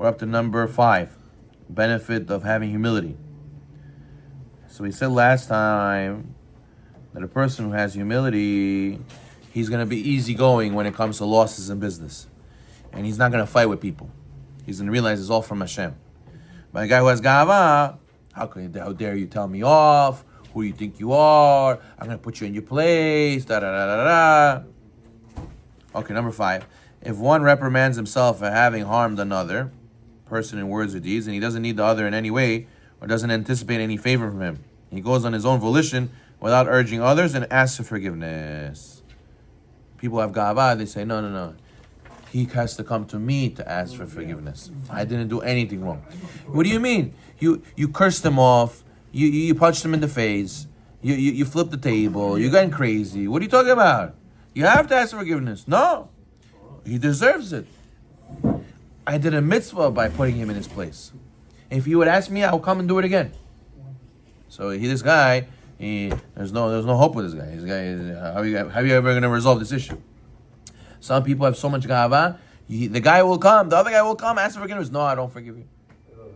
We're up to number 5. Benefit of having humility. So we said last time that a person who has humility, he's going to be easygoing when it comes to losses in business. And he's not going to fight with people. He's going to realize it's all from Hashem. But a guy who has gava, how dare you tell me off? Who do you think you are? I'm going to put you in your place. Okay, number 5. If one reprimands himself for having harmed another person in words or deeds, and he doesn't need the other in any way, or doesn't anticipate any favor from him, he goes on his own volition without urging others and asks for forgiveness. People have gava, they say, no. He has to come to me to ask for forgiveness. I didn't do anything wrong. What do you mean? You cursed him off. You punched him in the face. You flipped the table. You got crazy. What are you talking about? You have to ask for forgiveness. No. He deserves it. I did a mitzvah by putting him in his place. If you would ask me, I'll come and do it again. So there's no hope with this guy. How are you ever going to resolve this issue? Some people have so much gava. The guy will come. The other guy will come. Ask for forgiveness. No, I don't forgive you.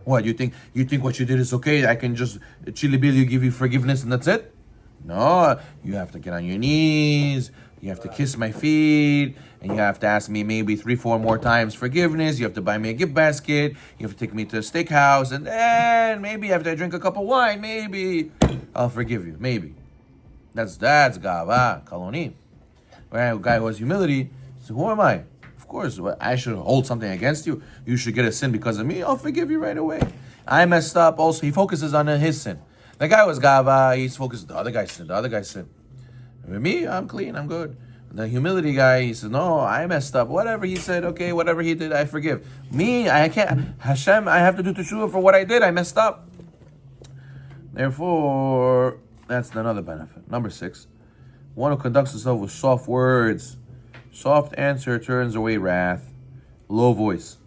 What, you think what you did is okay? I can just chili-billy give you forgiveness and that's it? No, you have to get on your knees. You have to kiss my feet. And you have to ask me maybe 3-4 more times forgiveness. You have to buy me a gift basket. You have to take me to a steakhouse. And then maybe after I drink a cup of wine, maybe I'll forgive you. Maybe. That's gava, kaloni. Right? A guy who has humility, so who am I? Of course, I should hold something against you. You should get a sin because of me. I'll forgive you right away. I messed up. Also, he focuses on his sin. The guy was gava. He's focused. The other guy's sin. With me, I'm clean. I'm good. The humility guy, he says, no, I messed up. Whatever he said, okay, whatever he did, I forgive. Me, I can't. Hashem, I have to do teshuvah for what I did. I messed up. Therefore, that's another benefit. Number 6, one who conducts himself with soft words. Soft answer turns away wrath. Low voice.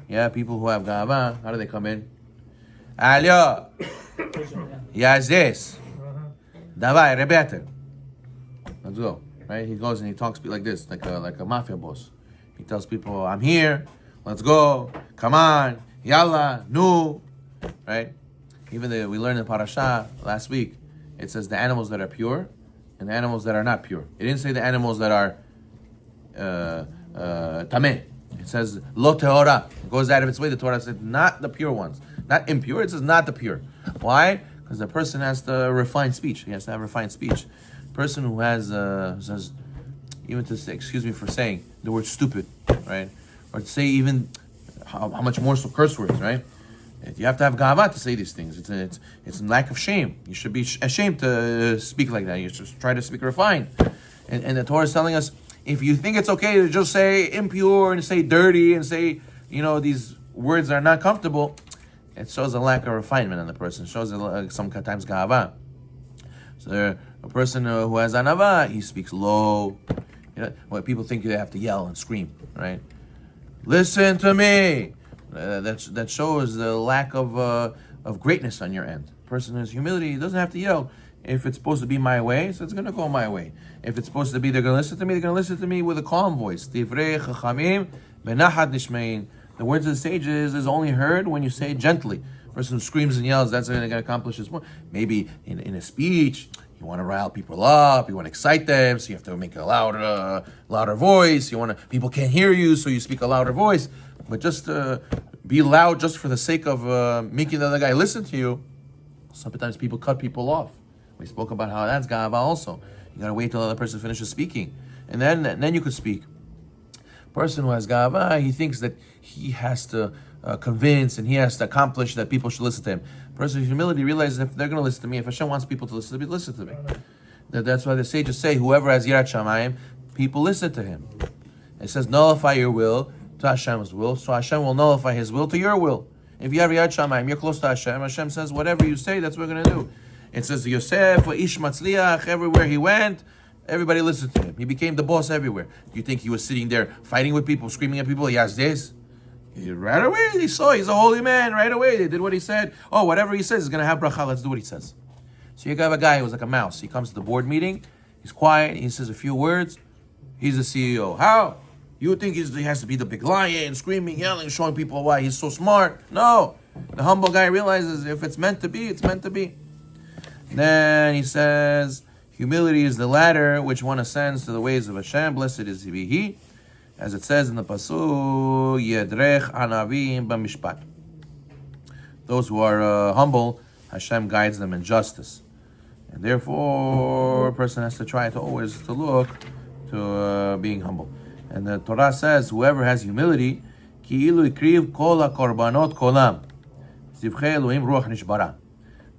Yeah, people who have gava, how do they come in? Alyo. Yazes. Davai, rebete. Let's go. Right? He goes and he talks like this, like a mafia boss. He tells people, I'm here. Let's go. Come on. Yalla. Nu. Right? Even we learned in Parashah last week, it says the animals that are pure and the animals that are not pure. It didn't say the animals that are tameh. It says lo teora. It goes out of its way. The Torah said not the pure ones, not impure. It says not the pure. Why? Because the person has to refine speech. He has to have refined speech. Person who has says, even to say, excuse me for saying the word stupid, right? Or to say even how much more so curse words, right? You have to have gava to say these things. It's a lack of shame. You should be ashamed to speak like that. You should try to speak refined. And the Torah is telling us, if you think it's okay to just say impure and say dirty and say, these words are not comfortable, it shows a lack of refinement in the person. It shows sometimes gava. So a person who has anava, he speaks low. When people think they have to yell and scream, right? Listen to me. That shows the lack of greatness on your end. Person who has humility, he doesn't have to yell. If it's supposed to be my way, so it's going to go my way. If it's supposed to be they're going to listen to me, they're going to listen to me with a calm voice. Divrei chachamim benachat nishmein. The words of the sages is only heard when you say it gently. Person who screams and yells, that's going to accomplish his point. Maybe in a speech, you want to rile people up, you want to excite them, so you have to make a louder voice. People can't hear you, so you speak a louder voice. But just be loud just for the sake of making the other guy listen to you. Sometimes people cut people off. We spoke about how that's gava also. You got to wait till the other person finishes speaking. And then you could speak. Person who has gava, he thinks that he has to convince and he has to accomplish that people should listen to him. Person with humility realizes if they're going to listen to me, if Hashem wants people to listen to me, listen to me. That's why the sages say, whoever has yirat shamayim, people listen to him. It says, nullify your will to Hashem's will, so Hashem will nullify His will to your will. If you have yirat shamayim, you're close to Hashem. Hashem says, whatever you say, that's what we're going to do. It says, Yosef, Ish Matzliach, everywhere he went, everybody listened to him. He became the boss everywhere. You think he was sitting there fighting with people, screaming at people? Yes, this. Right away, they saw he's a holy man. Right away, they did what he said. Oh, whatever he says is going to have bracha. Let's do what he says. So you have a guy who's like a mouse. He comes to the board meeting. He's quiet. He says a few words. He's the CEO. How? You would think he has to be the big lion, screaming, yelling, showing people why he's so smart. No. The humble guy realizes if it's meant to be, it's meant to be. Then he says, humility is the ladder which one ascends to the ways of Hashem. Blessed is he. As it says in the Pasuk, Yedrech Anavim B'mishpat. Those who are humble, Hashem guides them in justice. And therefore, a person has to try to always to look to being humble. And the Torah says, whoever has humility, Ki'ilu ikriv kol hakorbanot kolam. Zivchei Elohim ruach nishbara.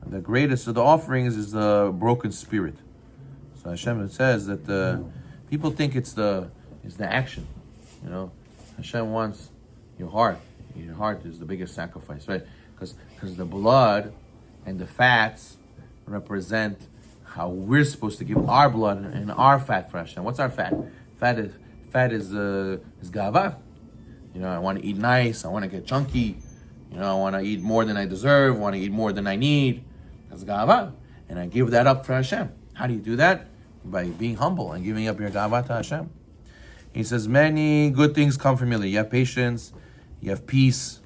The greatest of the offerings is the broken spirit. So Hashem says that people think it's the action. You know, Hashem wants your heart. Your heart is the biggest sacrifice, right? Because the blood and the fats represent how we're supposed to give our blood and our fat for Hashem. What's our fat? Fat is gava. You know, I want to eat nice. I want to get chunky. You know, I want to eat more than I deserve. I want to eat more than I need. That's gava. And I give that up for Hashem. How do you do that? By being humble and giving up your gava to Hashem. He says, many good things come from humility. You have patience. You have peace.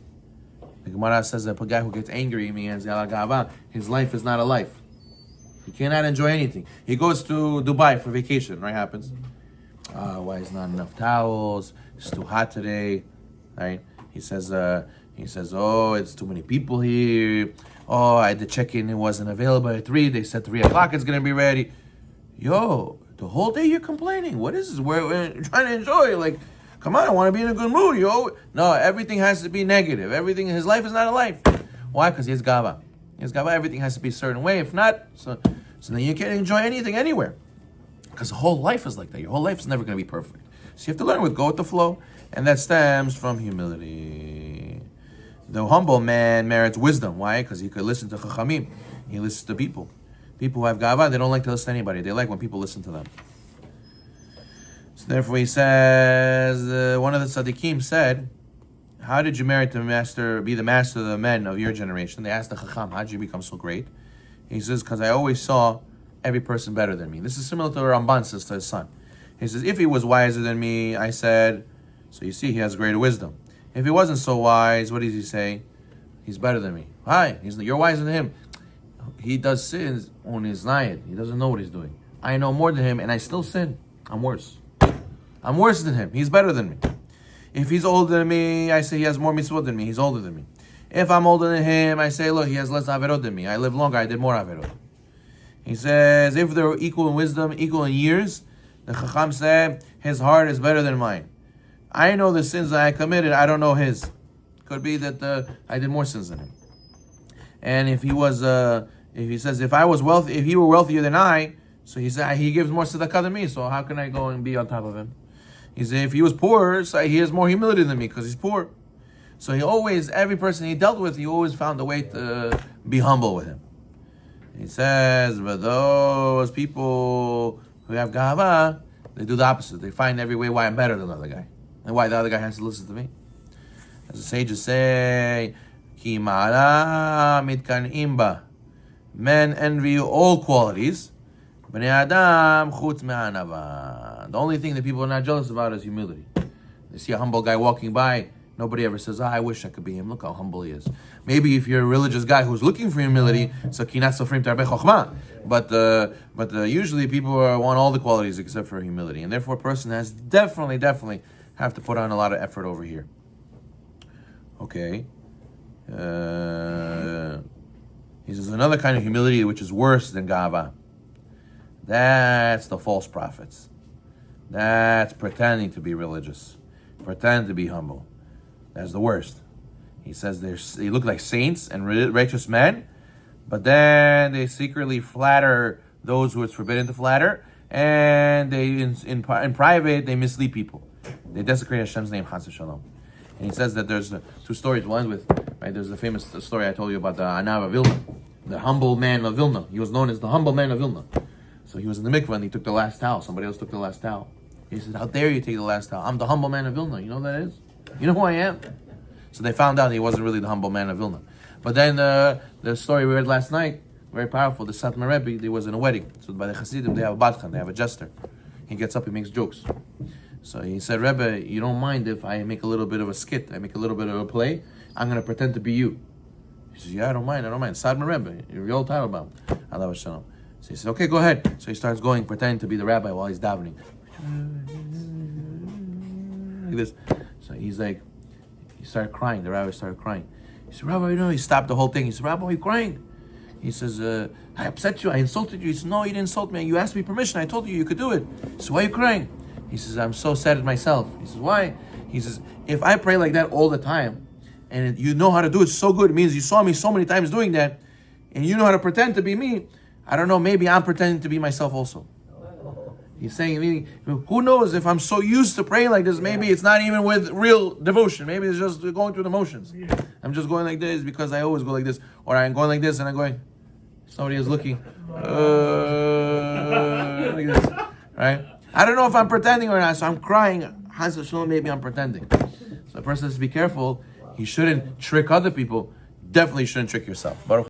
The Gemara says that a guy who gets angry, his life is not a life. He cannot enjoy anything. He goes to Dubai for vacation, right? Happens. Why is not enough towels? It's too hot today, right? He says, oh, it's too many people here. Oh, I had to check in. It wasn't available at 3. They said 3 o'clock it's going to be ready. Yo, the whole day you're complaining. What is this? We're trying to enjoy. Like, come on, I want to be in a good mood, yo. No, everything has to be negative. His life is not a life. Why? Because he has gava. He has gava, everything has to be a certain way. If not, so then you can't enjoy anything anywhere. Because the whole life is like that. Your whole life is never going to be perfect. So you have to learn go with the flow. And that stems from humility. The humble man merits wisdom. Why? Because he could listen to chachamim. He listens to people. People who have gava, they don't like to listen to anybody. They like when people listen to them. So therefore he says, one of the tzadikim said, how did you merit to be the master of the men of your generation? They asked the chacham, how did you become so great? He says, because I always saw every person better than me. This is similar to what Ramban says to his son. He says, if he was wiser than me, I said, so you see, he has greater wisdom. If he wasn't so wise, what does he say? He's better than me. Hi, you're wiser than him. He does sins on his night. He doesn't know what he's doing. I know more than him, and I still sin. I'm worse. I'm worse than him. He's better than me. If he's older than me, I say he has more mitzvot than me. He's older than me. If I'm older than him, I say, look, he has less averot than me. I live longer. I did more averot. He says, if they're equal in wisdom, equal in years, the Chacham said, his heart is better than mine. I know the sins that I committed. I don't know his. Could be that I did more sins than him. And if he was, if he says, if he were wealthier than I, so he said he gives more tzedakah than me. So how can I go and be on top of him? He said, if he was poor, so he has more humility than me because he's poor. So every person he dealt with, he always found a way to be humble with him. He says, but those people who have gava, they do the opposite. They find every way why I'm better than the other guy. And why the other guy has to listen to me. As the sages say, Ki ma'ala mitkan'im ba. Men envy all qualities. Bnei Adam chutz me'anava. The only thing that people are not jealous about is humility. They see a humble guy walking by, nobody ever says, I wish I could be him. Look how humble he is. Maybe if you're a religious guy who's looking for humility, so kinat sofrim tarbe chokhmah. But usually people want all the qualities except for humility. And therefore a person has definitely have to put on a lot of effort over here. Okay. He says another kind of humility which is worse than gava. That's the false prophets. That's pretending to be religious. Pretend to be humble. That's the worst. He says they look like saints and righteous men, but then they secretly flatter those who it's forbidden to flatter, and they in private they mislead people. They desecrate Hashem's name, Chas v'Shalom. And he says that there's 2 stories. One with, right, there's the famous story I told you about the Anav of Vilna, the humble man of Vilna. He was known as the humble man of Vilna. So he was in the mikveh and he took the last towel. Somebody else took the last towel. He said, how dare you take the last towel? I'm the humble man of Vilna. You know who that is? You know who I am? So they found out he wasn't really the humble man of Vilna. But then the story we read last night, very powerful, the Satmar Rebbe, he was in a wedding. So by the Hasidim, they have a batchan, they have a jester. He gets up, he makes jokes. So he said, Rebbe, you don't mind if I make a little bit of a skit, I make a little bit of a play? I'm going to pretend to be you. He says, yeah, I don't mind. Sadman Rebbe, you're real Tarabam. Allah Shalom. So he says, okay, go ahead. So he starts going, pretending to be the rabbi while he's davening. Like this. So he's like, he started crying. The rabbi started crying. He said, Rabbi, he stopped the whole thing. He said, Rabbi, why are you crying? He says, I upset you, I insulted you. He says, no, you didn't insult me. You asked me permission. I told you could do it. So why are you crying? He says, I'm so sad at myself. He says, why? He says, if I pray like that all the time, and you know how to do it so good, it means you saw me so many times doing that, and you know how to pretend to be me, I don't know, maybe I'm pretending to be myself also. He's saying, meaning, who knows, if I'm so used to praying like this, maybe it's not even with real devotion. Maybe it's just going through the motions. I'm just going like this because I always go like this. Or I'm going like this and I'm going, somebody is looking, like this, right? I don't know if I'm pretending or not, so I'm crying. Maybe I'm pretending. So the person has to be careful. He shouldn't trick other people. Definitely shouldn't trick yourself. Baruch